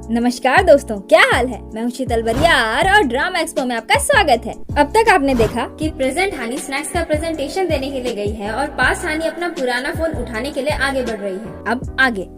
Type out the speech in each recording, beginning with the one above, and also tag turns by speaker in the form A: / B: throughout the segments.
A: नमस्कार दोस्तों, क्या हाल है। मैं हूं शीतल बरियार और ड्रामा एक्सपो में आपका स्वागत है। अब तक आपने देखा कि प्रेजेंट हानी स्नैक्स का प्रेजेंटेशन देने के लिए गई है और पास्ट हानी अपना पुराना फोन उठाने के लिए आगे बढ़ रही है। अब आगे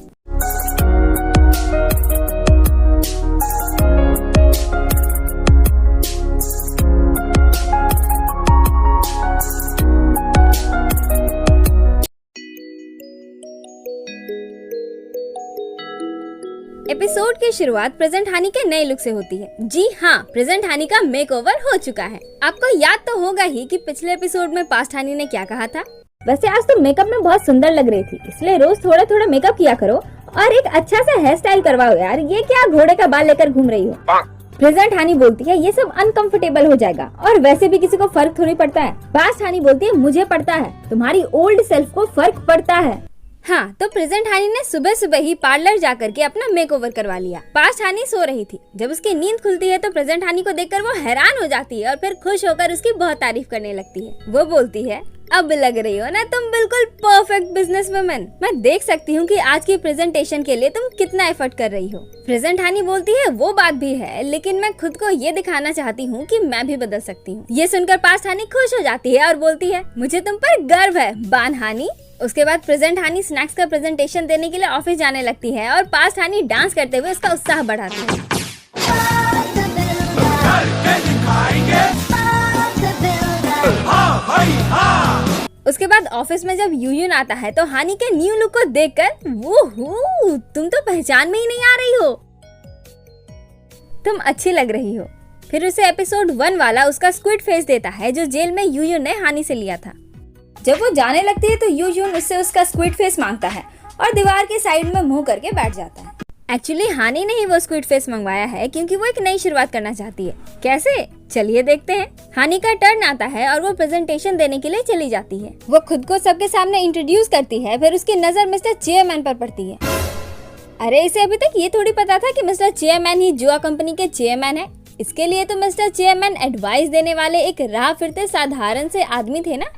A: एपिसोड की शुरुआत प्रेजेंट हानी के नए लुक से होती है। जी हाँ, प्रेजेंट हानी का मेकओवर हो चुका है। आपको याद तो होगा ही कि पिछले एपिसोड में पास्ट हानी ने क्या कहा था। वैसे आज तुम मेकअप में बहुत सुंदर लग रही थी, इसलिए रोज थोड़ा थोड़ा मेकअप किया करो और एक अच्छा सा हेयर स्टाइल करवाओ यार। ये क्या घोड़े का बाल लेकर घूम रही हो। प्रेजेंट हानी बोलती है ये सब अनकंफर्टेबल हो जाएगा और वैसे भी किसी को फर्क थोड़ी पड़ता है। पास्ट हानी बोलती है मुझे पड़ता है, तुम्हारी ओल्ड सेल्फ को फर्क पड़ता है। हाँ, तो प्रेजेंट हानी ने सुबह सुबह ही पार्लर जाकर के अपना मेकओवर करवा लिया। पास्ट हानी सो रही थी। जब उसकी नींद खुलती है तो प्रेजेंट हानी को देखकर वो हैरान हो जाती है और फिर खुश होकर उसकी बहुत तारीफ करने लगती है। वो बोलती है अब लग रही हो ना तुम बिल्कुल परफेक्ट बिजनेस वुमन। मैं देख सकती हूँ कि आज की प्रेजेंटेशन के लिए तुम कितना एफर्ट कर रही हो। प्रेजेंट हानी बोलती है वो बात भी है, लेकिन मैं खुद को ये दिखाना चाहती हूँ कि मैं भी बदल सकती हूँ। ये सुनकर पास्ट हानी खुश हो जाती है और बोलती है मुझे तुम पर गर्व है बान हानी। उसके बाद प्रेजेंट हानी स्नैक्स का प्रेजेंटेशन देने के लिए ऑफिस जाने लगती है और पास्ट हानी डांस करते हुए उसका उत्साह बढ़ाती है। उसके बाद ऑफिस में जब यूयुन आता है तो हानी के न्यू लुक को देखकर वो तुम तो पहचान में ही नहीं आ रही हो, तुम अच्छी लग रही हो। फिर उसे एपिसोड 1 वाला उसका स्क्विड फेस देता है जो जेल में यूयुन ने हानी से लिया था। जब वो जाने लगती है तो यूयुन उससे उसका स्क्विड फेस मांगता है और दीवार के साइड में मुंह करके बैठ जाता है। एक्चुअली हानी ने ही वो स्क्विड फेस मंगवाया है क्योंकि वो एक नई शुरुआत करना चाहती है। कैसे, चलिए देखते हैं। हानी का टर्न आता है और वो प्रेजेंटेशन देने के लिए चली जाती है। वो खुद को सबके सामने इंट्रोड्यूस करती है, फिर उसकी नजर मिस्टर चेयरमैन पर पड़ती है। अरे इसे अभी तक ये थोड़ी पता था कि मिस्टर चेयरमैन ही जुआ कंपनी के चेयरमैन है। इसके लिए तो मिस्टर चेयरमैन एडवाइस देने वाले एक राह फिरते साधारण से आदमी थे ना।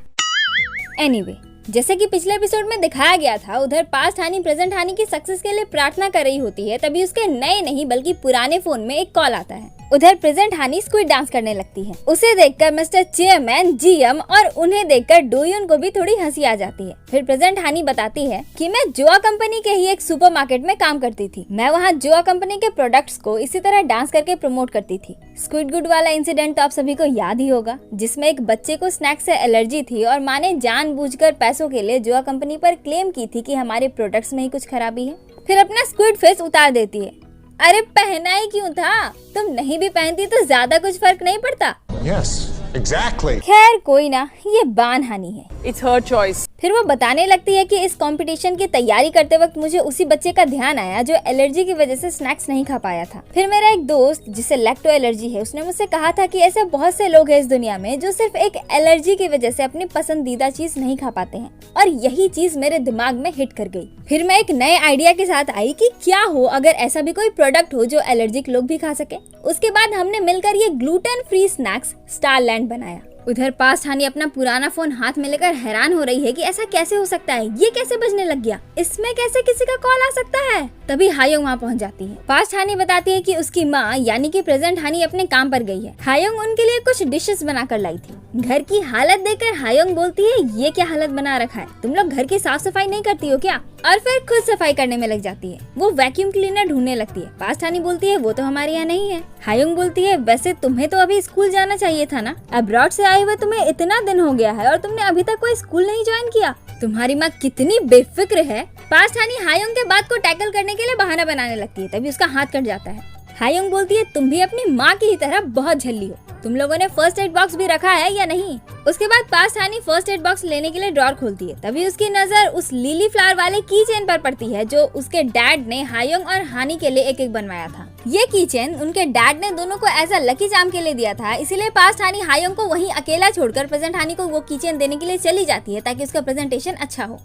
A: एनीवे, जैसे कि पिछले एपिसोड में दिखाया गया था, उधर पास्ट हानी प्रेजेंट हानी की सक्सेस के लिए प्रार्थना कर रही होती है। तभी उसके नए नहीं बल्कि पुराने फोन में एक कॉल आता है। उधर प्रेजेंट हानी स्क्विड डांस करने लगती है। उसे देखकर मिस्टर चेयरमैन, जीएम और उन्हें देखकर डोयुन को भी थोड़ी हंसी आ जाती है। फिर प्रेजेंट हानी बताती है कि मैं जुआ कंपनी के ही एक सुपरमार्केट में काम करती थी। मैं वहाँ जुआ कंपनी के प्रोडक्ट्स को इसी तरह डांस करके प्रमोट करती थी। स्क्विड गुड वाला इंसिडेंट तो आप सभी को याद ही होगा, जिसमें एक बच्चे को स्नैक्स से एलर्जी थी और माँ ने जानबूझकर पैसों के लिए जुआ कंपनी पर क्लेम की थी कि हमारे प्रोडक्ट्स में ही कुछ खराबी है। फिर अपना स्क्विड फेस उतार देती है। अरे पहना ही क्यों था, तुम नहीं भी पहनती तो ज्यादा कुछ फर्क नहीं पड़ता।
B: Yes, exactly.
A: खैर कोई ना, ये बान हानी है।
C: It's her choice.
A: फिर वो बताने लगती है कि इस कंपटीशन की तैयारी करते वक्त मुझे उसी बच्चे का ध्यान आया जो एलर्जी की वजह से स्नैक्स नहीं खा पाया था। फिर मेरा एक दोस्त जिसे लैक्टो एलर्जी है, उसने मुझसे कहा था कि ऐसे बहुत से लोग हैं इस दुनिया में जो सिर्फ एक एलर्जी की वजह से अपनी पसंदीदा चीज नहीं खा पाते हैं, और यही चीज मेरे दिमाग में हिट कर गई। फिर मैं एक नए आइडिया के साथ आई कि क्या हो अगर ऐसा भी कोई प्रोडक्ट हो जो एलर्जिक लोग भी खा सके। उसके बाद हमने मिलकर ये ग्लूटेन फ्री स्नैक्स स्टारलैंड बनाया। उधर पास्ट हानी अपना पुराना फोन हाथ में लेकर हैरान हो रही है कि ऐसा कैसे हो सकता है, ये कैसे बजने लग गया, इसमें कैसे किसी का कॉल आ सकता है। तभी हायोंग वहाँ पहुँच जाती है। पास्ट हानी बताती है कि उसकी माँ यानी कि प्रेजेंट हानी अपने काम पर गई है। हायोंग उनके लिए कुछ डिशेस बनाकर लाई थी। घर की हालत देखकर हायोंग बोलती है ये क्या हालत बना रखा है, तुम लोग घर की साफ सफाई नहीं करती हो क्या। और फिर खुद सफाई करने में लग जाती है। वो वैक्यूम क्लीनर ढूंढने लगती है। पास्ट हानी बोलती है वो तो हमारे यहाँ नहीं है। हायोंग बोलती है वैसे तुम्हें तो अभी स्कूल जाना चाहिए था ना, अब्रॉड से आए हुए तुम्हें इतना दिन हो गया है और तुमने अभी तक कोई स्कूल नहीं ज्वाइन किया। तुम्हारी माँ कितनी बेफिक्र है। पास्ट हानी हायोंग के बात को टैकल करने के लिए बहाना बनाने लगती है। तभी उसका हाथ कट जाता है। हायोंग बोलती है तुम भी अपनी माँ की ही तरह बहुत झल्ली हो, तुम लोगों ने फर्स्ट एड बॉक्स भी रखा है या नहीं। उसके बाद पास्ट हानी फर्स्ट एड बॉक्स लेने के लिए ड्रॉर खोलती है। तभी उसकी नजर उस लिली फ्लावर वाले की चेन पर पड़ती है जो उसके डैड ने हायोंग और हानी के लिए एक एक बनवाया था। ये की चेन उनके डैड ने दोनों को एज अ लकी चार्म के लिए दिया था, इसीलिए पास्ट हानी हायोंग को वहीं अकेला छोड़कर प्रेजेंट हानी को वो की चेन देने के लिए चली जाती है ताकि उसका प्रेजेंटेशन अच्छा हो।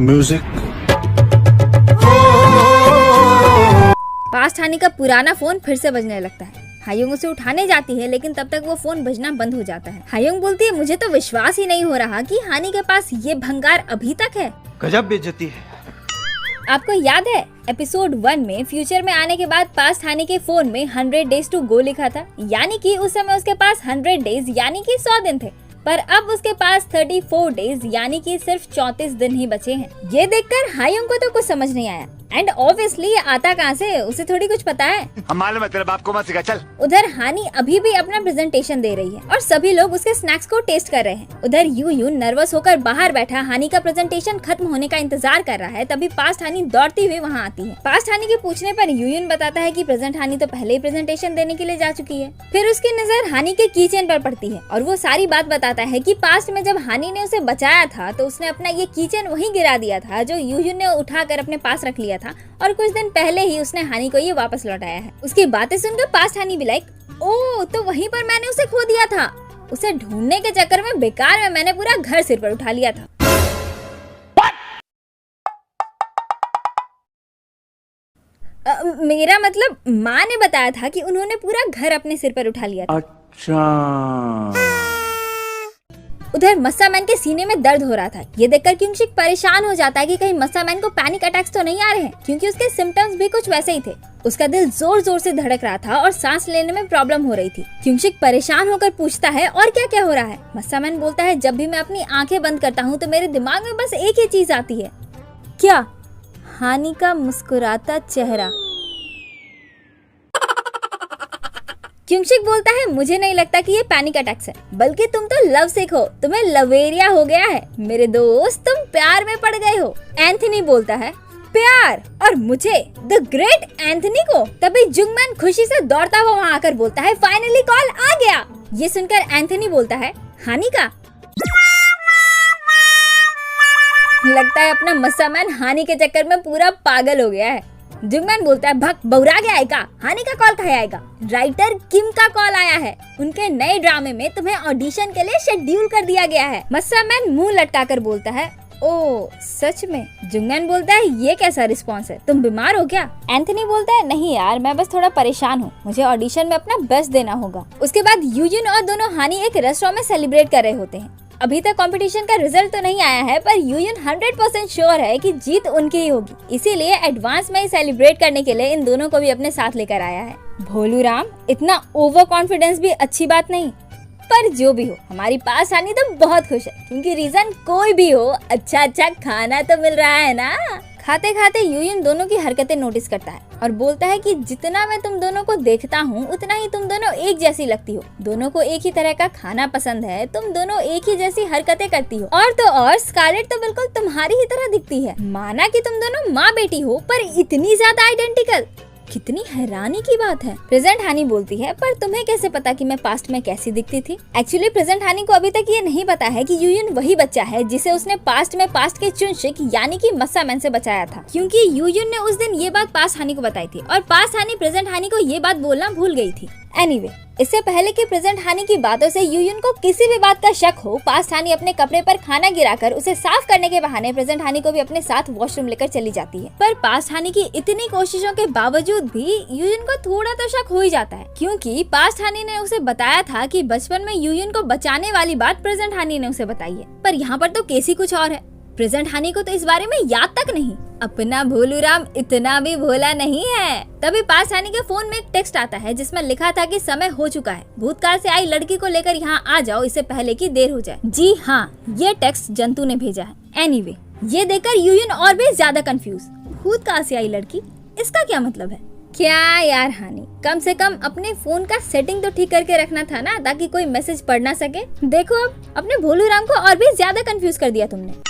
B: Music.
A: पास्ट हानी का पुराना फोन फिर से बजने लगता है। हायोंग उसे उठाने जाती है लेकिन तब तक वो फोन बजना बंद हो जाता है। हायोंग बोलती है मुझे तो विश्वास ही नहीं हो रहा कि हानी के पास ये भंगार अभी तक है।
D: गजब बेइज्जती है।
A: आपको याद है एपिसोड 1 में फ्यूचर में आने के बाद पास्ट हानि के फोन में 100 डेज टू गो लिखा था, यानी कि उस समय उसके पास 100 डेज यानी कि 100 दिन थे, पर अब उसके पास 34 डेज यानी कि सिर्फ 34 दिन ही बचे हैं। ये देखकर हायुंग को तो कुछ समझ नहीं आया एंड ऑब्वियसली ये आता कहाँ से, उसे थोड़ी कुछ पता है।
B: हम मालूम है तेरे बाप को मत सिखा, चल।
A: उधर हानि अभी भी अपना प्रेजेंटेशन दे रही है और सभी लोग उसके स्नैक्स को टेस्ट कर रहे हैं। उधर यूयुन नर्वस होकर बाहर बैठा हानि का प्रेजेंटेशन खत्म होने का इंतजार कर रहा है, तभी पास्ट हानि दौड़ती हुई वहाँ आती है। पास्ट हानि के पूछने पर यूयुन बताता है कि प्रेजेंट हानि तो पहले ही प्रेजेंटेशन देने के लिए जा चुकी है। फिर उसकी नजर हानि के कीचेन पर पड़ती है और वो सारी बात बताता है कि पास्ट में जब हानि ने उसे बचाया था तो उसने अपना ये कीचेन वहीं गिरा दिया था जो यूयुन ने उठाकर अपने पास रख लिया था और कुछ दिन पहले ही उसने हानि को ये वापस लौटाया है। उसकी बातें सुनकर पास्ट हानि भी लाइक, ओ तो वहीं पर मैंने उसे खो दिया था। उसे ढूंढने के चक्कर में बेकार में मैंने पूरा घर सिर पर उठा लिया था। मेरा मतलब माँ ने बताया था कि उन्होंने पूरा घर अपने सिर पर उठा लिया था।
B: अच्छा।
A: उधर मस्सा मैन के सीने में दर्द हो रहा था। ये देखकर क्युंगशिक परेशान हो जाता है कि कहीं मस्सा मैन को पैनिक अटैक्स तो नहीं आ रहे हैं, क्योंकि उसके सिम्टम्स भी कुछ वैसे ही थे। उसका दिल जोर जोर से धड़क रहा था और सांस लेने में प्रॉब्लम हो रही थी। क्युंगशिक परेशान होकर पूछता है और क्या क्या हो रहा है। मस्सा मैन बोलता है जब भी मैं अपनी आंखें बंद करता हूँ तो मेरे दिमाग में बस एक ही चीज आती है। क्या? हानि का मुस्कुराता चेहरा। क्युंगशिक बोलता है मुझे नहीं लगता कि ये पैनिक अटैक्स है, बल्कि तुम तो लव सिक हो, तुम्हें लवेरिया हो गया है मेरे दोस्त, तुम प्यार में पड़ गए हो। एंथनी बोलता है प्यार, और मुझे, द ग्रेट एंथनी को। तभी जुंगमैन खुशी से दौड़ता हुआ वहाँ आकर बोलता है फाइनली कॉल आ गया। ये सुनकर एंथनी बोलता है हानि का। लगता है अपना मस्सा मैन हानि के चक्कर में पूरा पागल हो गया है। जुंगमैन बोलता है भक बौरा गया है का, हानि का कॉल कहाँ आएगा? राइटर किम का कॉल आया है, उनके नए ड्रामे में तुम्हें ऑडिशन के लिए शेड्यूल कर दिया गया है। मस्सा मैन मुंह लटकाकर बोलता है ओ सच में? जुंगमैन बोलता है ये कैसा रिस्पॉन्स है, तुम बीमार हो क्या? एंथनी बोलता है नहीं यार, मैं बस थोड़ा परेशान हूँ, मुझे ऑडिशन में अपना बेस्ट देना होगा। उसके बाद यूजुन और दोनों हानि एक रेस्टोरेंट में सेलिब्रेट कर रहे होते हैं। अभी तक कंपटीशन का रिजल्ट तो नहीं आया है, पर यूयुन 100% श्योर है कि जीत उनकी ही होगी, इसीलिए एडवांस में सेलिब्रेट करने के लिए इन दोनों को भी अपने साथ लेकर आया है। भोलू राम, इतना ओवर कॉन्फिडेंस भी अच्छी बात नहीं, पर जो भी हो हमारी पास आनी तो बहुत खुश है, क्योंकि रीजन कोई भी हो अच्छा खाना तो मिल रहा है ना। खाते खाते यूयुन दोनों की हरकतें नोटिस करता है और बोलता है कि जितना मैं तुम दोनों को देखता हूँ उतना ही तुम दोनों एक जैसी लगती हो। दोनों को एक ही तरह का खाना पसंद है, तुम दोनों एक ही जैसी हरकतें करती हो, और तो और स्कारलेट तो बिल्कुल तुम्हारी ही तरह दिखती है। माना कि तुम दोनों माँ बेटी हो, पर इतनी ज्यादा आइडेंटिकल, कितनी हैरानी की बात है। प्रेजेंट हानि बोलती है पर तुम्हें कैसे पता कि मैं पास्ट में कैसी दिखती थी? एक्चुअली प्रेजेंट हानि को अभी तक ये नहीं पता है कि यूयुन वही बच्चा है जिसे उसने पास्ट में पास्ट के चुनशिक यानी कि मस्सा मैन से बचाया था, क्योंकि यूयुन ने उस दिन ये बात पास्ट हानि को बताई थी और पास्ट हानि प्रेजेंट हानि को ये बात बोलना भूल गई थी। एनीवे, इससे पहले कि प्रेजेंट हानि की बातों से यूयुन को किसी भी बात का शक हो, पास्ट हानि अपने कपड़े पर खाना गिराकर उसे साफ करने के बहाने प्रेजेंट हानि को भी अपने साथ वॉशरूम लेकर चली जाती है। पर पास्ट हानि की इतनी कोशिशों के बावजूद भी यूयुन को थोड़ा तो शक हो ही जाता है, क्योंकि पास्ट हानि ने उसे बताया था कि बचपन में यूयुन को बचाने वाली बात प्रेजेंट हानि ने उसे बताई है। पर यहाँ पर तो केस ही कुछ और है। प्रेजेंट हानि को तो इस बारे में याद तक नहीं। अपना भोलू राम इतना भी भोला नहीं है। तभी पास हानि के फोन में एक टेक्स्ट आता है जिसमें लिखा था कि समय हो चुका है, भूतकाल से आई लड़की को लेकर यहाँ आ जाओ, इससे पहले कि देर हो जाए। जी हाँ, ये टेक्स्ट जंतु ने भेजा है। एनीवे, ये देखकर यूयुन और भी ज्यादा कंफ्यूज। भूतकाल से आई लड़की, इसका क्या मतलब है? क्या यार हानि, कम से कम अपने फोन का सेटिंग तो ठीक करके रखना था ना, ताकि कोई मैसेज पढ़ ना सके। देखो अब अपने भोलू राम को और भी ज्यादा कंफ्यूज कर दिया तुमने।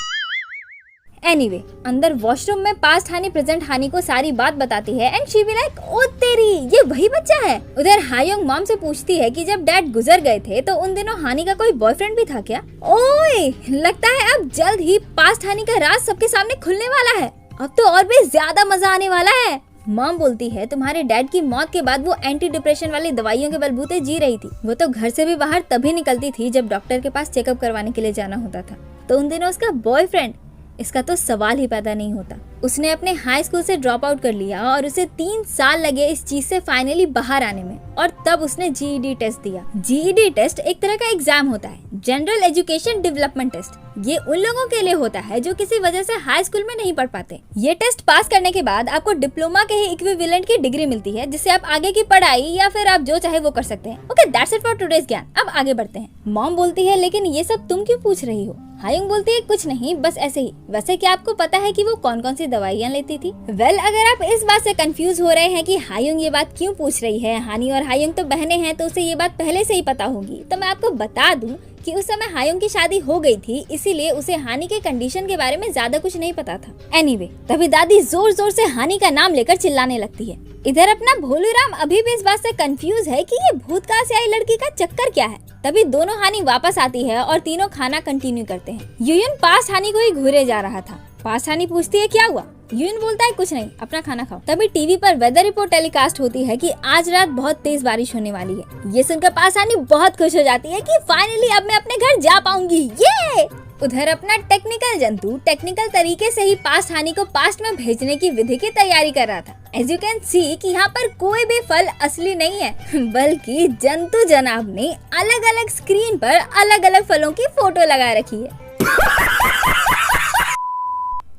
A: एनीवे, अंदर वॉशरूम में पास्ट हानि प्रेजेंट हानि को सारी बात बताती है and she be like oh तेरी, ये वही बच्चा है। उधर हायोंग मॉम से पूछती है कि जब डैड गुजर गए थे तो उन दिनों हानि का कोई बॉयफ्रेंड भी था क्या? ओए, लगता है अब जल्द ही पास्ट हानि का राज सबके सामने खुलने वाला है। अब तो और भी ज्यादा मजा आने वाला है। मॉम बोलती है तुम्हारे डैड की मौत के बाद वो एंटी डिप्रेशन वाली दवाइयों के बलबूते जी रही थी। वो तो घर से भी बाहर तभी निकलती थी जब डॉक्टर के पास चेकअप करवाने के लिए जाना होता था। तो उन दिनों उसका बॉयफ्रेंड, इसका तो सवाल ही पैदा नहीं होता। उसने अपने हाई स्कूल से ड्रॉप आउट कर लिया और उसे 3 साल लगे इस चीज से फाइनली बाहर आने में, और तब उसने जीईडी टेस्ट दिया। जीईडी टेस्ट एक तरह का एग्जाम होता है जनरल एजुकेशन डेवलपमेंट टेस्ट। ये उन लोगों के लिए होता है जो किसी वजह से हाई स्कूल में नहीं पढ़ पाते। ये टेस्ट पास करने के बाद आपको डिप्लोमा के ही इक्विवेलेंट की डिग्री मिलती है, जिससे आप आगे की पढ़ाई या फिर आप जो चाहे वो कर सकते हैं। Okay, that's it for today's ज्ञान। अब आगे बढ़ते हैं। मॉम बोलती है, लेकिन ये सब तुम क्यों पूछ रही हो? हायुंग बोलती है, कुछ नहीं, बस ऐसे ही। वैसे क्या आपको पता है कि वो कौन कौन सी दवाइयाँ लेती थी? वेल, अगर आप इस बात से कंफ्यूज हो रहे हैं कि हायुंग ये बात क्यों पूछ रही है, हानी और हायुंग तो बहनें हैं तो उसे ये बात पहले से ही पता होगी, तो मैं आपको बता दूं कि उस समय हायुंग की शादी हो गई थी, इसीलिए उसे हानी के कंडीशन के बारे में ज्यादा कुछ नहीं पता था। एनीवे, तभी दादी जोर जोर से हानी का नाम लेकर चिल्लाने लगती है। इधर अपना भोलूराम अभी भी इस बात से कंफ्यूज है कि ये भूतकाल से आई लड़की का चक्कर क्या है। तभी दोनों हानी वापस आती है और तीनों खाना कंटिन्यू करते हैं। यूयन पास हानी को ही घूरे जा रहा था। पास हानी पूछती है, क्या हुआ? यूयन बोलता है, कुछ नहीं, अपना खाना खाओ। तभी टीवी पर वेदर रिपोर्ट टेलीकास्ट होती है कि आज रात बहुत तेज बारिश होने वाली है। ये सुनकर पास हानी बहुत खुश हो जाती है कि फाइनली अब मैं अपने घर जा पाऊंगी, ये। उधर अपना टेक्निकल जंतु टेक्निकल तरीके से ही पास्ट हानी को पास्ट में भेजने की विधि की तैयारी कर रहा था। एज यू कैन सी कि यहाँ पर कोई भी फल असली नहीं है, बल्कि जंतु जनाब ने अलग अलग स्क्रीन पर अलग अलग फलों की फोटो लगा रखी है।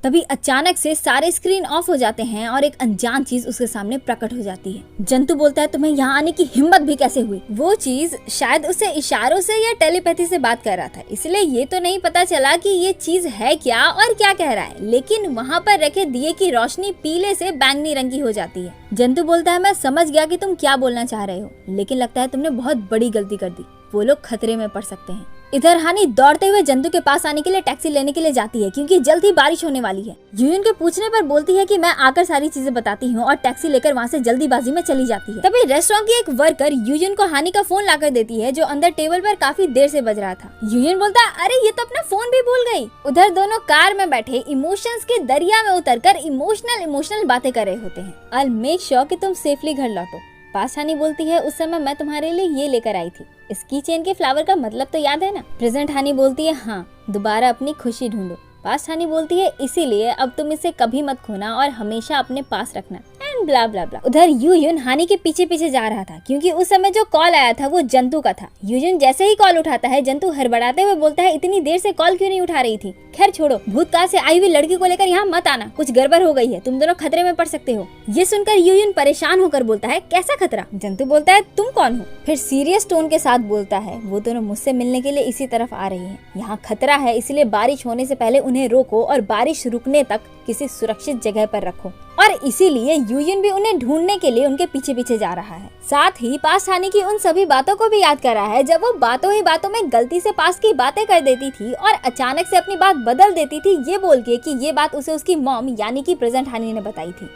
A: तभी अचानक से सारे स्क्रीन ऑफ हो जाते हैं और एक अनजान चीज उसके सामने प्रकट हो जाती है। जंतु बोलता है, तुम्हें यहाँ आने की हिम्मत भी कैसे हुई? वो चीज शायद उसे इशारों से या टेलीपैथी से बात कर रहा था, इसलिए ये तो नहीं पता चला कि ये चीज है क्या और क्या कह रहा है, लेकिन वहाँ पर रखे दिए की रोशनी पीले से बैंगनी रंग की हो जाती है। जंतु बोलता है, मैं समझ गया कि तुम क्या बोलना चाह रहे हो, लेकिन लगता है तुमने बहुत बड़ी गलती कर दी, वो लोग खतरे में पड़ सकते हैं। इधर हानी दौड़ते हुए जंतु के पास आने के लिए टैक्सी लेने के लिए जाती है, क्योंकि जल्द ही बारिश होने वाली है। यूयन के पूछने पर बोलती है कि मैं आकर सारी चीजें बताती हूँ, और टैक्सी लेकर वहाँ से जल्दीबाजी में चली जाती है। तभी रेस्टोरेंट की एक वर्कर यूयन को हानी का फोन लाकर देती है, जो अंदर टेबल पर काफी देर से बज रहा था। यूयन बोलता है, अरे ये तो अपना फोन भी भूल गई। उधर दोनों कार में बैठे इमोशंस के दरिया में उतरकर इमोशनल बातें कर रहे होते हैं। आई विल मेक श्योर कि तुम सेफली घर लौटो। पास्ट हानी बोलती है, उस समय मैं तुम्हारे लिए ये लेकर आई थी। इस की चेन के फ्लावर का मतलब तो याद है ना? प्रेजेंट हानी बोलती है, हाँ, दोबारा अपनी खुशी ढूंढो। पास्ट हानी बोलती है, इसीलिए अब तुम इसे कभी मत खोना और हमेशा अपने पास रखना, एंड ब्ला ब्ला ब्ला। उधर यूयन हानी के पीछे पीछे जा रहा था, क्योंकि उस समय जो कॉल आया था वो जंतु का था। यूयन जैसे ही कॉल उठाता है, जंतु हड़बड़ाते हुए बोलता है, इतनी देर से कॉल क्यों नहीं उठा रही थी? खैर छोड़ो, भूतकाल से आई हुई लड़की को लेकर यहाँ मत आना, कुछ गड़बड़ हो गई है, तुम दोनों खतरे में पड़ सकते हो। ये सुनकर यूयन परेशान होकर बोलता है, कैसा खतरा? जंतु बोलता है, तुम कौन हो? फिर सीरियस टोन के साथ बोलता है, वो दोनों मुझसे मिलने के लिए इसी तरफ आ रही हैं। यहाँ खतरा है, इसलिए बारिश होने से पहले उन्हें रोको और बारिश रुकने तक किसी सुरक्षित जगह पर रखो। और इसीलिए यूयन भी उन्हें ढूंढने के लिए उनके पीछे पीछे जा रहा है। साथ ही पास्ट हानी की उन सभी बातों को भी याद कर रहा है, जब वो बातों ही बातों में गलती से पास्ट की बातें कर देती थी और अचानक से अपनी बात बदल देती थी, ये बोल के कि ये बात उसे उसकी मॉम यानी कि प्रेजेंट हानी ने बताई थी।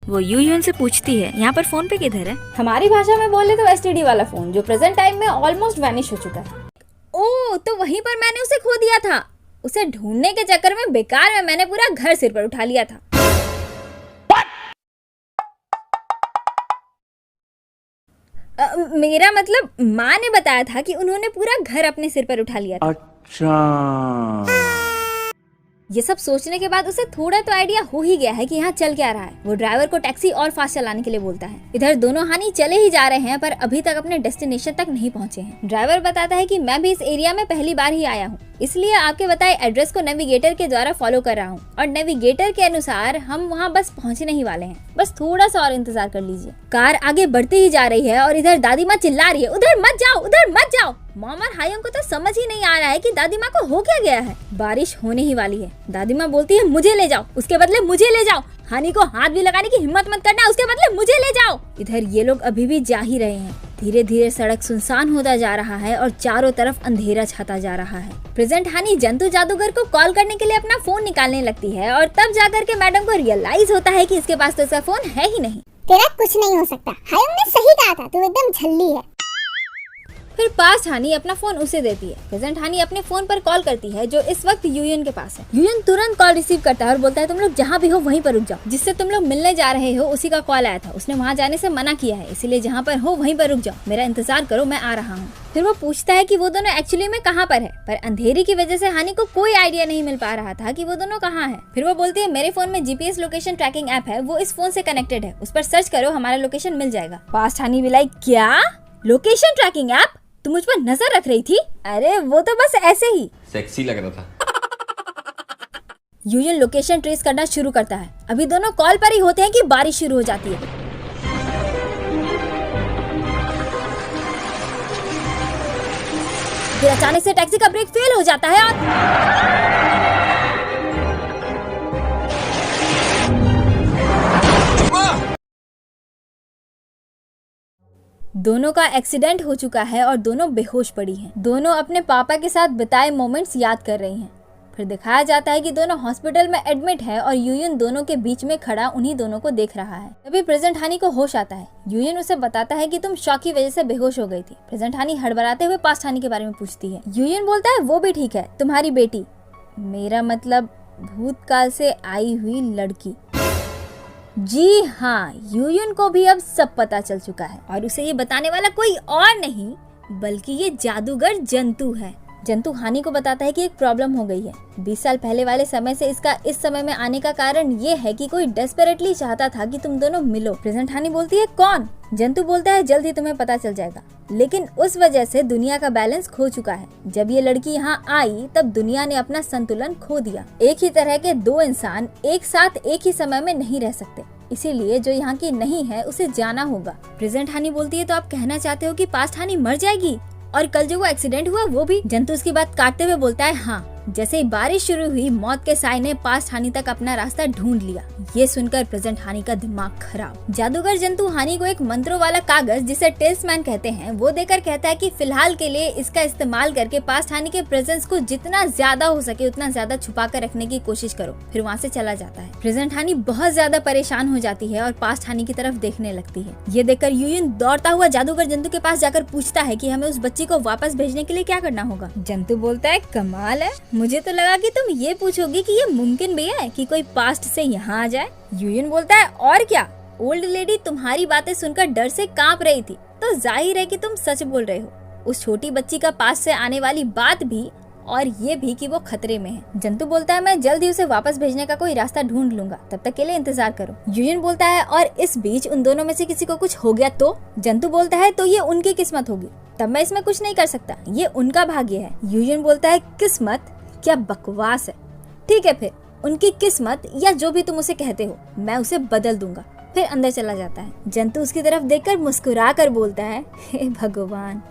C: वो यूयन से पूछती है, यहाँ पर फोन पे किधर है?
A: हमारी भाषा में बोले तो एसटीडी वाला फोन, जो प्रेजेंट टाइम में ऑलमोस्ट वैनिश हो चुका है। ओह, तो वहीं पर मैंने उसे खो दिया था। उसे ढूंढने के चक्कर में बेकार में मैंने पूरा घर सिर पर उठा लिया था। मेरा मतलब माँ ने बताया था कि उन्होंने पूरा घर अपने सिर पर उठा लिया था।
B: अच्छा।
A: ये सब सोचने के बाद उसे थोड़ा तो आइडिया हो ही गया है कि यहाँ चल क्या रहा है। वो ड्राइवर को टैक्सी और फास्ट चलाने के लिए बोलता है। इधर दोनों हानी चले ही जा रहे हैं, पर अभी तक अपने डेस्टिनेशन तक नहीं पहुँचे हैं। ड्राइवर बताता है कि मैं भी इस एरिया में पहली बार ही आया हूँ, इसलिए आपके बताए एड्रेस को नेविगेटर के द्वारा फॉलो कर रहा हूँ, और नेविगेटर के अनुसार हम वहाँ बस पहुँचने ही वाले हैं, बस थोड़ा सा और इंतजार कर लीजिए। कार आगे बढ़ती ही जा रही है और इधर दादी माँ चिल्ला रही है, उधर मत जाओ, उधर मत जाओ। मॉम और हायुंग को तो समझ ही नहीं आ रहा है कि दादी माँ को हो क्या गया है। बारिश होने ही वाली है। दादी माँ बोलती है, मुझे ले जाओ, उसके बदले मुझे ले जाओ। हानी को हाथ भी लगाने की हिम्मत मत करना, उसके बदले मुझे ले जाओ। इधर ये लोग अभी भी जा ही रहे हैं। धीरे धीरे सड़क सुनसान होता जा रहा है और चारों तरफ अंधेरा छाता जा रहा है। प्रेजेंट हानी जंतु जादूगर को कॉल करने के लिए अपना फोन निकालने लगती है, और तब जाकर के मैडम को रियलाइज होता है कि इसके पास तो इसका फोन है ही नहीं।
D: तेरा कुछ नहीं हो सकता, हायुंग ने सही कहा था, तू एकदम झल्ली है।
A: फिर पास्ट हानी अपना फोन उसे देती है। प्रेजेंट हानी अपने फोन पर कॉल करती है, जो इस वक्त यूयन के पास है। यूयन तुरंत कॉल रिसीव करता है और बोलता है, तुम लोग जहाँ भी हो वहीं पर रुक जाओ। जिससे तुम लोग मिलने जा रहे हो उसी का कॉल आया था, उसने वहाँ जाने से मना किया है, इसीलिए जहाँ पर हो वहीं पर रुक जाओ, मेरा इंतजार करो, मैं आ रहा हूँ। फिर वो पूछता है कि वो दोनों एक्चुअली में कहाँ पर है, पर अंधेरी की वजह से हानी को कोई आइडिया नहीं मिल पा रहा था कि वो दोनों कहाँ है। फिर वो बोलती है, मेरे फोन में जीपीएस लोकेशन ट्रैकिंग ऐप है, वो इस फोन से कनेक्टेड है, उस पर सर्च करो, हमारा लोकेशन मिल जाएगा। पास्ट हानी भी लाइक, क्या लोकेशन ट्रैकिंग ऐप? तू मुझ पर नजर रख रही थी? अरे वो तो बस ऐसे ही
E: सेक्सी लग रहा था।
A: यूयन लोकेशन ट्रेस करना शुरू करता है। अभी दोनों कॉल पर ही होते हैं कि बारिश शुरू हो जाती है। फिर अचानक से टैक्सी का ब्रेक फेल हो जाता है और दोनों का एक्सीडेंट हो चुका है और दोनों बेहोश पड़ी हैं। दोनों अपने पापा के साथ बिताए मोमेंट्स याद कर रही हैं। फिर दिखाया जाता है कि दोनों हॉस्पिटल में एडमिट है और यूयन दोनों के बीच में खड़ा उन्हीं दोनों को देख रहा है। तभी प्रेजेंट हानी को होश आता है। यूयन उसे बताता है कि तुम शॉक की वजह से बेहोश हो गई थी। प्रेजेंट हानी हड़बड़ाते हुए पास्ट हानी के बारे में पूछती है। यूयन बोलता है वो भी ठीक है, तुम्हारी बेटी, मेरा मतलब भूतकाल से आई हुई लड़की। जी हाँ, यूयन को भी अब सब पता चल चुका है और उसे ये बताने वाला कोई और नहीं बल्कि ये जादूगर जंतु है। जंतु हानी को बताता है कि एक प्रॉब्लम हो गई है। 20 साल पहले वाले समय से इसका इस समय में आने का कारण ये है कि कोई डेस्परेटली चाहता था कि तुम दोनों मिलो। प्रेजेंट हानी बोलती है कौन? जंतु बोलता है जल्द ही तुम्हें पता चल जाएगा, लेकिन उस वजह से दुनिया का बैलेंस खो चुका है। जब ये लड़की यहाँ आई तब दुनिया ने अपना संतुलन खो दिया। एक ही तरह के दो इंसान एक साथ एक ही समय में नहीं रह सकते, इसीलिए जो यहाँ की नहीं है उसे जाना होगा। प्रेजेंट हानी बोलती है तो आप कहना चाहते हो कि पास्ट हानी मर जाएगी और कल जो वो एक्सीडेंट हुआ वो भी? जंतु उसकी बात काटते हुए बोलता है हाँ। जैसे ही बारिश शुरू हुई मौत के साय ने पास्ट हानी तक अपना रास्ता ढूंढ लिया। ये सुनकर प्रेजेंट हानी का दिमाग खराब। जादूगर जंतु हानी को एक मंत्रों वाला कागज जिसे टेल्समैन कहते हैं वो देकर कहता है कि फिलहाल के लिए इसका इस्तेमाल करके पास्ट हानी के प्रेजेंस को जितना ज्यादा हो सके उतना ज्यादा छुपा कर रखने की कोशिश करो। फिर वहाँ से चला जाता है। प्रेजेंट हानी बहुत ज्यादा परेशान हो जाती है और पास्ट हानी की तरफ देखने लगती है। ये देखकर यूयन दौड़ता हुआ जादूगर जंतु के पास जाकर पूछता है कि हमें उस बच्ची को वापस भेजने के लिए क्या करना होगा। जंतु बोलता है कमाल है, मुझे तो लगा कि तुम ये पूछोगी कि ये मुमकिन भी है कि कोई पास्ट से यहाँ आ जाए। यूयन बोलता है और क्या, ओल्ड लेडी तुम्हारी बातें सुनकर डर से कांप रही थी, तो जाहिर है कि तुम सच बोल रहे हो। उस छोटी बच्ची का पास्ट से आने वाली बात भी और ये भी कि वो खतरे में है। जंतु बोलता है मैं जल्द ही उसे वापस भेजने का कोई रास्ता ढूंढ लूंगा, तब तक के लिए इंतजार करो। यूयन बोलता है और इस बीच उन दोनों में से किसी को कुछ हो गया तो? जंतु बोलता है तो ये उनकी किस्मत होगी, तब मैं इसमें कुछ नहीं कर सकता, ये उनका भाग्य है। यूयन बोलता है किस्मत? क्या बकवास है। ठीक है फिर उनकी किस्मत या जो भी तुम उसे कहते हो, मैं उसे बदल दूंगा। फिर अंदर चला जाता है। जंतु उसकी तरफ देखकर मुस्कुरा कर बोलता है हे भगवान,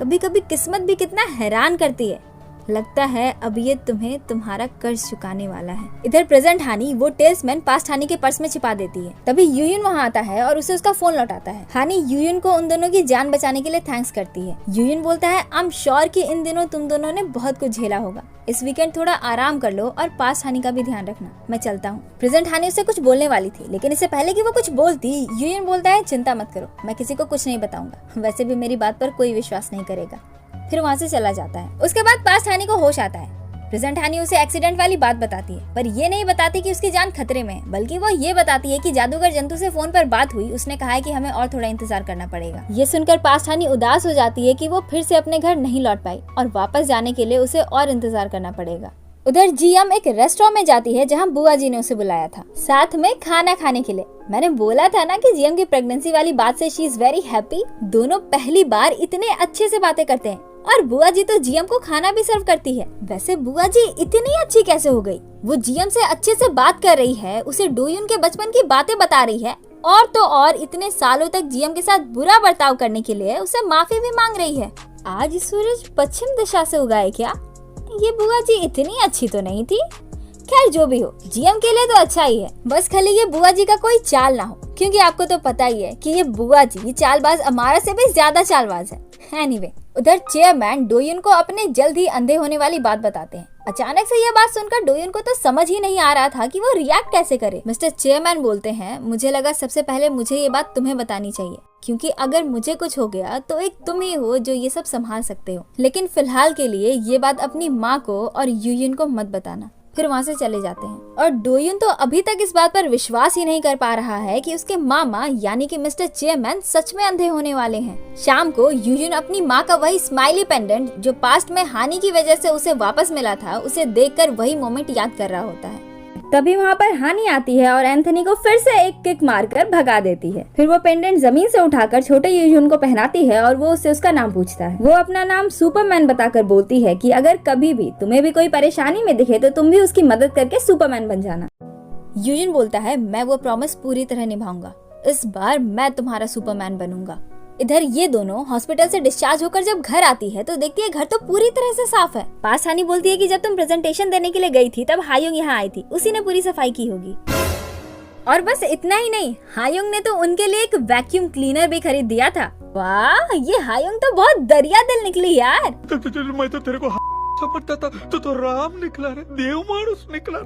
A: कभी कभी किस्मत भी कितना हैरान करती है। लगता है अब ये तुम्हें तुम्हारा कर्ज चुकाने वाला है। इधर प्रेजेंट हानी वो टेल्समैन पास्ट हानी के पर्स में छिपा देती है। तभी यूयन वहाँ आता है और उसे उसका फोन लौटाता है। हानी यूयन को उन दोनों की जान बचाने के लिए थैंक्स करती है। यूयन बोलता है आई एम श्योर कि इन दिनों तुम दोनों ने बहुत कुछ झेला होगा, इस वीकेंड थोड़ा आराम कर लो और पास्ट हानी का भी ध्यान रखना, मैं चलता हूँ। प्रेजेंट हानी उसे कुछ बोलने वाली थी, लेकिन इससे पहले कि वो कुछ बोलती यूयन बोलता है चिंता मत करो, मैं किसी को कुछ नहीं बताऊंगा, वैसे भी मेरी बात पर कोई विश्वास नहीं करेगा। फिर वहाँ से चला जाता है। उसके बाद पास्ट हानी को होश आता है। प्रेजेंट हानी उसे एक्सीडेंट वाली बात बताती है, पर ये नहीं बताती कि उसकी जान खतरे में है, बल्कि वो ये बताती है कि जादूगर जंतु से फोन पर बात हुई, उसने कहा है कि हमें और थोड़ा इंतजार करना पड़ेगा। ये सुनकर पास्ट हानी उदास हो जाती है कि वो फिर से अपने घर नहीं लौट पाई और वापस जाने के लिए उसे और इंतजार करना पड़ेगा। उधर जियम एक रेस्टोरेंट में जाती है जहाँ बुआ जी ने उसे बुलाया था, साथ में खाना खाने के लिए। मैंने बोला था ना कि जियम की प्रेगनेंसी वाली बात से शी इज वेरी हैप्पी। दोनों पहली बार इतने अच्छे से बातें करते हैं और बुआ जी तो जियम को खाना भी सर्व करती है। वैसे बुआ जी इतनी अच्छी कैसे हो गई? वो जियम से अच्छे से बात कर रही है, उसे डोयुन के बचपन की बातें बता रही है और तो और इतने सालों तक जियम के साथ बुरा बर्ताव करने के लिए उसे माफी भी मांग रही है। आज सूरज पश्चिम दिशा से उगा है क्या? ये बुआ जी इतनी अच्छी तो नहीं थी। खैर जो भी हो, जियम के लिए तो अच्छा ही है, बस खाली ये बुआ जी का कोई चाल ना हो, क्योंकि आपको तो पता ही है कि ये बुआ जी चालबाज अमारा से भी ज्यादा चालबाज है। एनीवे, उधर चेयरमैन डोयुन को अपने जल्द ही अंधे होने वाली बात बताते हैं। अचानक से यह बात सुनकर डोयुन को तो समझ ही नहीं आ रहा था कि वो रिएक्ट कैसे करे। मिस्टर चेयरमैन बोलते हैं मुझे लगा सबसे पहले मुझे ये बात तुम्हें बतानी चाहिए, क्योंकि अगर मुझे कुछ हो गया तो एक तुम ही हो जो ये सब संभाल सकते हो, लेकिन फिलहाल के लिए ये बात अपनी माँ को और यूयन को मत बताना। फिर वहाँ से चले जाते हैं और डोयुन तो अभी तक इस बात पर विश्वास ही नहीं कर पा रहा है कि उसके मामा यानी कि मिस्टर चेयरमैन सच में अंधे होने वाले हैं। शाम को यूयन अपनी माँ का वही स्माइली पेंडेंट जो पास्ट में हानि की वजह से उसे वापस मिला था, उसे देखकर वही मोमेंट याद कर रहा होता है। तभी वहाँ पर हानि आती है और एंथनी को फिर से एक किक मारकर भगा देती है। फिर वो पेंडेंट जमीन से उठाकर छोटे यूजुन को पहनाती है और वो उससे उसका नाम पूछता है। वो अपना नाम सुपरमैन बताकर बोलती है कि अगर कभी भी तुम्हें भी कोई परेशानी में दिखे तो तुम भी उसकी मदद करके सुपरमैन बन जाना। यूजिन बोलता है, मैं वो प्रॉमिस पूरी तरह निभाऊंगा, इस बार मैं तुम्हारा सुपरमैन बनूंगा। इधर ये दोनों हॉस्पिटल से डिस्चार्ज होकर जब घर आती है तो देखती है घर तो पूरी तरह से साफ है। पास हानी बोलती है कि जब तुम प्रेजेंटेशन देने के लिए गई थी तब हायोंग यहाँ आई थी, उसी ने पूरी सफाई की होगी। और बस इतना ही नहीं, हायोंग ने तो उनके लिए एक वैक्यूम क्लीनर भी खरीद दिया था। वाह, ये हायोंग तो बहुत दरिया दिल निकली यार।
B: मैं तो तेरे को समझता था, तो राम निकला रे, देव मानुस निकला।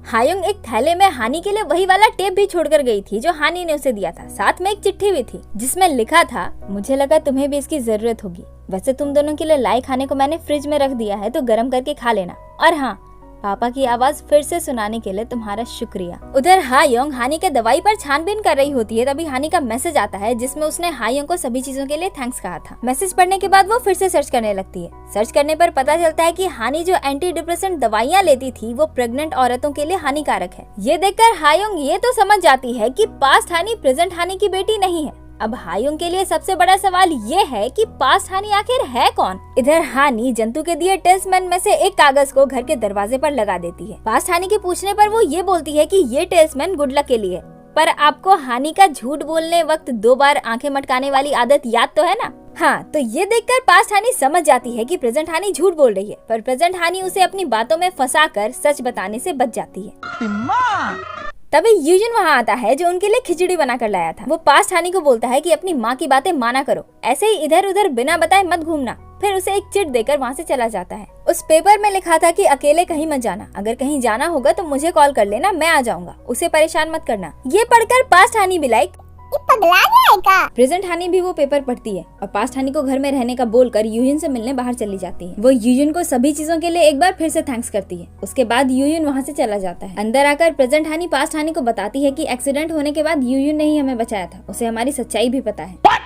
A: हायोंग एक थैले में हानी के लिए वही वाला टेप भी छोड़कर गई थी जो हानी ने उसे दिया था। साथ में एक चिट्ठी भी थी जिसमें लिखा था, मुझे लगा तुम्हें भी इसकी जरूरत होगी, वैसे तुम दोनों के लिए लाई खाने को मैंने फ्रिज में रख दिया है तो गर्म करके खा लेना, और हाँ, पापा की आवाज फिर से सुनाने के लिए तुम्हारा शुक्रिया। उधर हायोंग हानी के दवाई पर छानबीन कर रही होती है, तभी हानी का मैसेज आता है जिसमें उसने हायोंग को सभी चीजों के लिए थैंक्स कहा था। मैसेज पढ़ने के बाद वो फिर से सर्च करने लगती है। सर्च करने पर पता चलता है कि हानी जो एंटी डिप्रेसेंट दवाइयाँ लेती थी वो प्रेग्नेंट औरतों के लिए हानिकारक है। ये देखकर हायोंग ये तो समझ जाती है कि पास्ट हानी प्रेजेंट हानी की बेटी नहीं है। अब हायोंग के लिए सबसे बड़ा सवाल ये है कि पास्ट हानी आखिर है कौन। इधर हानी जंतु के दिए टेल्समैन में से एक कागज को घर के दरवाजे पर लगा देती है। पास्ट हानी के पूछने पर वो ये बोलती है कि ये टेल्समैन गुड लक के लिए, पर आपको हानी का झूठ बोलने वक्त 2 बार आंखें मटकाने वाली आदत याद तो है ना। हाँ, तो ये देखकर पास्ट हानी समझ जाती है कि प्रेजेंट हानी झूठ बोल रही है, पर प्रेजेंट हानी उसे अपनी बातों में फंसाकर सच बताने से बच जाती है। तभी यूजिन वहाँ आता है जो उनके लिए खिचड़ी बना कर लाया था। वो पास्ट हानी को बोलता है कि अपनी माँ की बातें माना करो, ऐसे ही इधर उधर बिना बताए मत घूमना। फिर उसे एक चिट देकर वहाँ से चला जाता है। उस पेपर में लिखा था कि अकेले कहीं मत जाना, अगर कहीं जाना होगा तो मुझे कॉल कर लेना, मैं आ जाऊंगा, उसे परेशान मत करना। ये पढ़कर पास्ट हानी भी लाइक
D: पगला गया है का?
A: प्रेजेंट हानी भी वो पेपर पढ़ती है और पास्ट हानी को घर में रहने का बोलकर यूजिन से मिलने बाहर चली जाती है। वो यूजिन को सभी चीजों के लिए एक बार फिर से थैंक्स करती है। उसके बाद यूजिन वहाँ से चला जाता है। अंदर आकर प्रेजेंट हानी पास्ट हानी को बताती है कि एक्सीडेंट होने के बाद यूजिन ने ही हमें बचाया था, उसे हमारी सच्चाई भी पता है।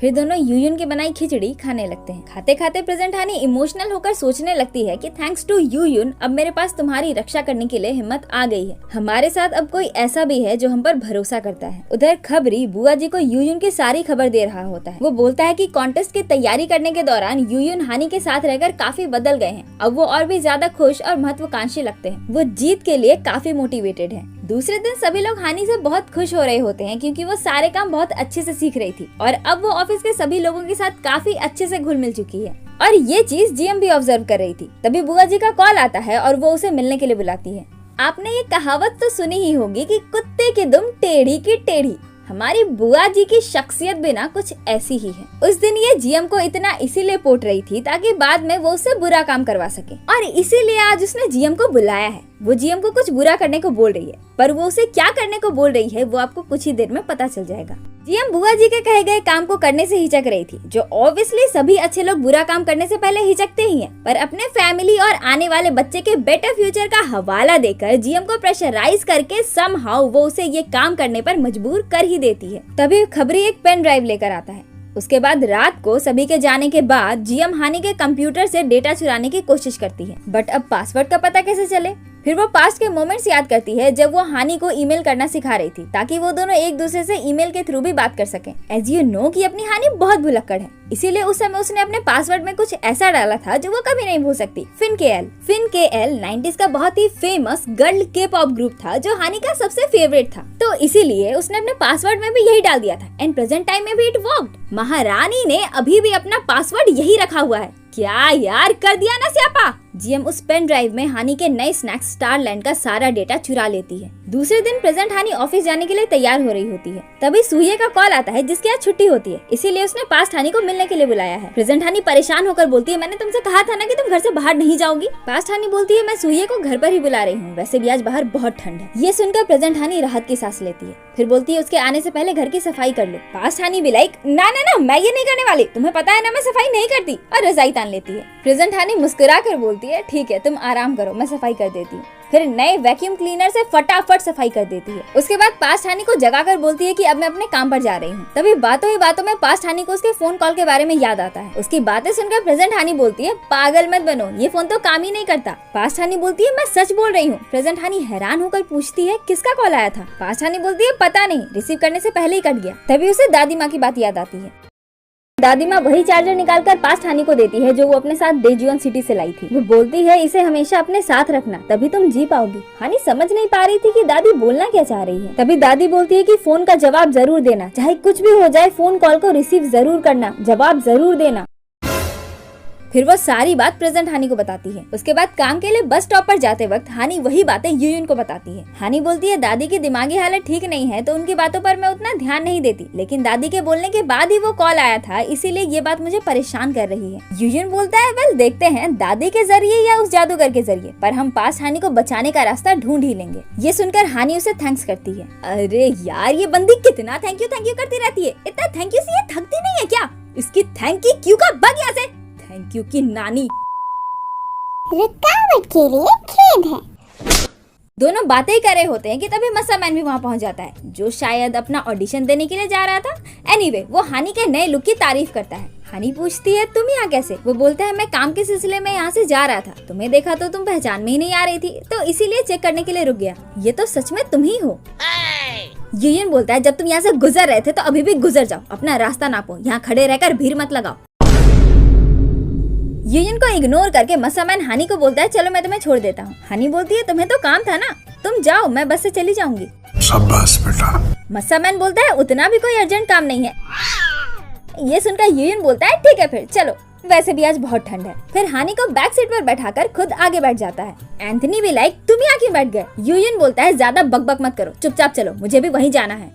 A: फिर दोनों यूजिन की बनाई खिचड़ी खाने लगते हैं। खाते खाते प्रेजेंट हानी इमोशनल होकर सोचने लगती है कि थैंक्स टू यूजिन अब मेरे पास तुम्हारी रक्षा करने के लिए हिम्मत आ गई है। हमारे साथ अब कोई ऐसा भी है जो हम पर भरोसा करता है। उधर खबरी बुआ जी को यूजिन की सारी खबर दे रहा होता है। वो बोलता है कि कॉन्टेस्ट की तैयारी करने के दौरान यूजिन हानी के साथ रहकर काफी बदल गए हैं। अब वो और भी ज्यादा खुश और महत्वाकांक्षी लगते हैं। वो जीत के लिए काफी मोटिवेटेड है। दूसरे दिन सभी लोग हानी से बहुत खुश हो रहे होते हैं क्योंकि वो सारे काम बहुत अच्छे से सीख रही थी और अब वो ऑफिस के सभी लोगों के साथ काफी अच्छे से घुल मिल चुकी है। और ये चीज जीएम भी ऑब्जर्व कर रही थी। तभी बुआ जी का कॉल आता है और वो उसे मिलने के लिए बुलाती है। आपने ये कहावत तो सुनी ही होगी कि कुत्ते की दुम टेढ़ी की टेढ़ी। हमारी बुआ जी की शख्सियत भी ना कुछ ऐसी ही है। उस दिन ये जीएम को इतना इसीलिए पोट रही थी ताकि बाद में वो उससे बुरा काम करवा सके, और इसीलिए आज उसने जीएम को बुलाया है। वो जीएम को कुछ बुरा करने को बोल रही है, पर वो उसे क्या करने को बोल रही है वो आपको कुछ ही देर में पता चल जाएगा। जीएम बुआ जी के कहे गए काम को करने से हिचक रही थी, जो ऑब्वियसली सभी अच्छे लोग बुरा काम करने से पहले हिचकते ही हैं, पर अपने फैमिली और आने वाले बच्चे के बेटर फ्यूचर का हवाला देकर जीएम को प्रेशराइज करके समहाउ वो उसे ये काम करने पर मजबूर कर ही देती है। तभी खबरी एक पेन ड्राइव लेकर आता है। उसके बाद रात को सभी के जाने के बाद जीएम हानी के कंप्यूटर से डेटा चुराने की कोशिश करती है, बट अब पासवर्ड का पता कैसे चले। फिर वो पास्ट के मोमेंट्स याद करती है जब वो हानी को ईमेल करना सिखा रही थी ताकि वो दोनों एक दूसरे से ईमेल के थ्रू भी बात कर सकें। एज यू नो कि अपनी हानी बहुत भुलक्कड़ है, इसीलिए उस समय उसने अपने पासवर्ड में कुछ ऐसा डाला था जो वो कभी नहीं भूल सकती। फिन के एल 90s का बहुत ही फेमस गर्ल के पॉप ग्रुप था जो हानी का सबसे फेवरेट था, तो इसीलिए उसने अपने पासवर्ड में भी यही डाल दिया था एंड प्रेजेंट टाइम में भी इट वर्क्ड। महारानी ने अभी भी अपना पासवर्ड यही रखा हुआ है। क्या यार कर दिया ना स्यापा। जीएम उस पेन ड्राइव में हानी के नए स्नैक्स स्टारलैंड का सारा डेटा चुरा लेती है। दूसरे दिन प्रेजेंट हानी ऑफिस जाने के लिए तैयार हो रही होती है। तभी सूर्य का कॉल आता है जिसकी आज छुट्टी होती है, इसीलिए उसने पास्ट हानी को मिलने के लिए बुलाया है। प्रेजेंट हानी परेशान होकर बोलती है, मैंने तुमसे कहा था ना कि तुम घर से बाहर नहीं जाओगी। पास्ट हानी बोलती है, मैं सूर्य को घर पर ही बुला रही हूँ, वैसे भी आज बाहर बहुत ठंड है। ये सुनकर प्रेजेंट हानी राहत की सांस लेती है। फिर बोलती है, उसके आने से पहले घर की सफाई कर लो। पास्ट हानी भी लाइक ना ना ना, मैं ये नहीं करने वाली, तुम्हें पता है ना मैं सफाई नहीं करती, और रजाई तान लेती है। प्रेजेंट हानी मुस्कुरा कर बोलती है, ठीक है तुम आराम करो, मैं सफाई कर देती हूँ। फिर नए वैक्यूम क्लीनर से फटाफट सफाई कर देती है। उसके बाद पास्ट हानी को जगाकर बोलती है कि अब मैं अपने काम पर जा रही हूँ। तभी बातों ही बातों में पास्ट हानी को उसके फोन कॉल के बारे में याद आता है। उसकी बातें सुनकर प्रेजेंट हानी बोलती है, पागल मत बनो, ये फोन तो काम ही नहीं करता। पास्ट हानी बोलती है, मैं सच बोल रही हूँ। प्रेजेंट हानी हैरान होकर पूछती है, किसका कॉल आया था? पास्ट हानी बोलती है, पता नहीं, रिसीव करने से पहले ही कट गया। तभी उसे दादी माँ की बात याद आती है। दादी माँ वही चार्जर निकालकर पास्ट हानी को देती है जो वो अपने साथ डेजुअन सिटी से लाई थी। वो बोलती है, इसे हमेशा अपने साथ रखना, तभी तुम जी पाओगी। हानी समझ नहीं पा रही थी कि दादी बोलना क्या चाह रही है। तभी दादी बोलती है कि फोन का जवाब जरूर देना, चाहे कुछ भी हो जाए, फोन कॉल को रिसीव जरूर करना, जवाब जरूर देना। फिर वो सारी बात प्रेजेंट हानी को बताती है। उसके बाद काम के लिए बस स्टॉप पर जाते वक्त हानी वही बातें यूयुन को बताती है। हानी बोलती है, दादी की दिमागी हालत ठीक नहीं है तो उनकी बातों पर मैं उतना ध्यान नहीं देती, लेकिन दादी के बोलने के बाद ही वो कॉल आया था, इसीलिए ये बात मुझे परेशान कर रही है। यूयुन बोलता है, वेल देखते हैं दादी के जरिए या उस जादूगर के जरिए, पर हम पास्ट हानी को बचाने का रास्ता ढूंढ ही लेंगे। ये सुनकर हानी उसे थैंक्स करती है। अरे यार, ये बंदी कितना थैंक यू करती रहती है, इतना थैंक यू से ये थकती नहीं है क्या? इसकी थैंक यू का बग यहाँ से। थैंक यू की नानी।
D: रुकावट के लिए खेद है।
A: दोनों बातें कर रहे होते हैं कि तभी मस्सा मैन भी वहाँ पहुँच जाता है, जो शायद अपना ऑडिशन देने के लिए जा रहा था। एनीवे, वो हानी के नए लुक की तारीफ करता है। हानी पूछती है, तुम यहाँ कैसे? वो बोलता है, मैं काम के सिलसिले में यहाँ से जा रहा था, तुम्हें देखा तो तुम पहचान में ही नहीं आ रही थी, तो इसीलिए चेक करने के लिए रुक गया। ये तो सच में तुम ही हो। यूयुन बोलता है, जब तुम यहाँ से गुजर रहे थे तो अभी भी गुजर जाओ, अपना रास्ता नापो, यहाँ खड़े रहकर भीड़ मत लगाओ। यूयुन को इग्नोर करके मस्सा मैन हानी को बोलता है, चलो मैं तुम्हें छोड़ देता हूँ। हानी बोलती है, तुम्हें तो काम था ना, तुम जाओ, मैं बस से चली जाऊंगी।
B: शाबाश बेटा।
A: मस्सा मैन बोलता है, उतना भी कोई अर्जेंट काम नहीं है। ये सुनकर यूयुन बोलता है, ठीक है फिर चलो, वैसे भी आज बहुत ठंड है। फिर हानी को बैक सीट पर बैठाकर खुद आगे बैठ जाता है। एंथनी भी लाइक, तुम यहाँ क्यों बैठ गए? यूयुन बोलता है, ज्यादा बकबक मत करो, चुपचाप चलो, मुझे भी वहीं जाना है।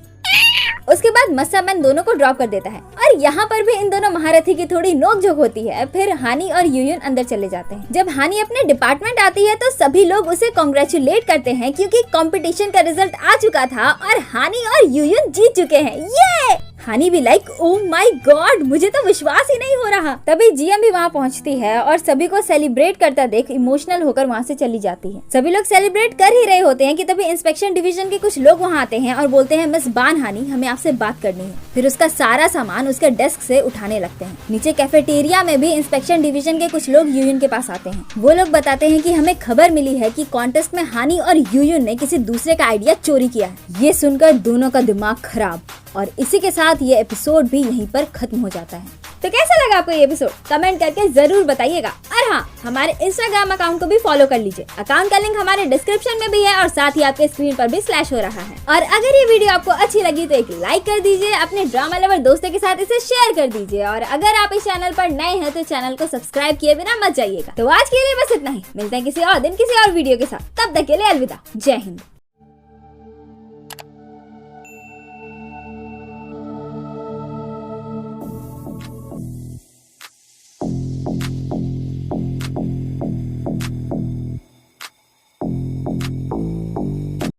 A: उसके बाद मस्सा मैन दोनों को ड्रॉप कर देता है और यहाँ पर भी इन दोनों महारथी की थोड़ी नोकझोंक होती है। फिर हानी और यूयुन अंदर चले जाते हैं। जब हानी अपने डिपार्टमेंट आती है तो सभी लोग उसे कांग्रेचुलेट करते हैं क्योंकि कंपटीशन का रिजल्ट आ चुका था और हानी और यूयुन जीत चुके हैं। ये हानी भी लाइक, ओह माय गॉड, मुझे तो विश्वास ही नहीं हो रहा। तभी जीएम भी वहाँ पहुँचती है और सभी को सेलिब्रेट करता देख इमोशनल होकर वहाँ से चली जाती है। सभी लोग सेलिब्रेट कर ही रहे होते हैं कि तभी इंस्पेक्शन डिवीजन के कुछ लोग वहाँ आते हैं और बोलते हैं, मिस बान हानी, हमें आपसे बात करनी है। फिर उसका सारा सामान उसके डेस्क से उठाने लगते हैं। नीचे कैफेटेरिया में भी इंस्पेक्शन डिवीजन के कुछ लोग यूयुन के पास आते हैं। वो लोग बताते हैं कि हमें खबर मिली है कि कॉन्टेस्ट में हानी और यूयुन ने किसी दूसरे का आइडिया चोरी किया है। ये सुनकर दोनों का दिमाग खराब, और इसी के साथ ये एपिसोड भी यहीं पर खत्म हो जाता है। तो कैसा लगा आपको ये एपिसोड? कमेंट करके जरूर बताइएगा। और हाँ, हमारे इंस्टाग्राम अकाउंट को भी फॉलो कर लीजिए। अकाउंट का लिंक हमारे डिस्क्रिप्शन में भी है और साथ ही आपके स्क्रीन पर भी फ्लैश हो रहा है। और अगर ये वीडियो आपको अच्छी लगी तो एक लाइक कर दीजिए, अपने ड्रामा लवर दोस्तों के साथ इसे शेयर कर दीजिए। और अगर आप इस चैनल पर नए हैं तो चैनल को सब्सक्राइब किए बिना मत जाइएगा। तो आज के लिए बस इतना ही, मिलते हैं किसी और दिन किसी और वीडियो के साथ। तब तक के लिए अलविदा, जय हिंद।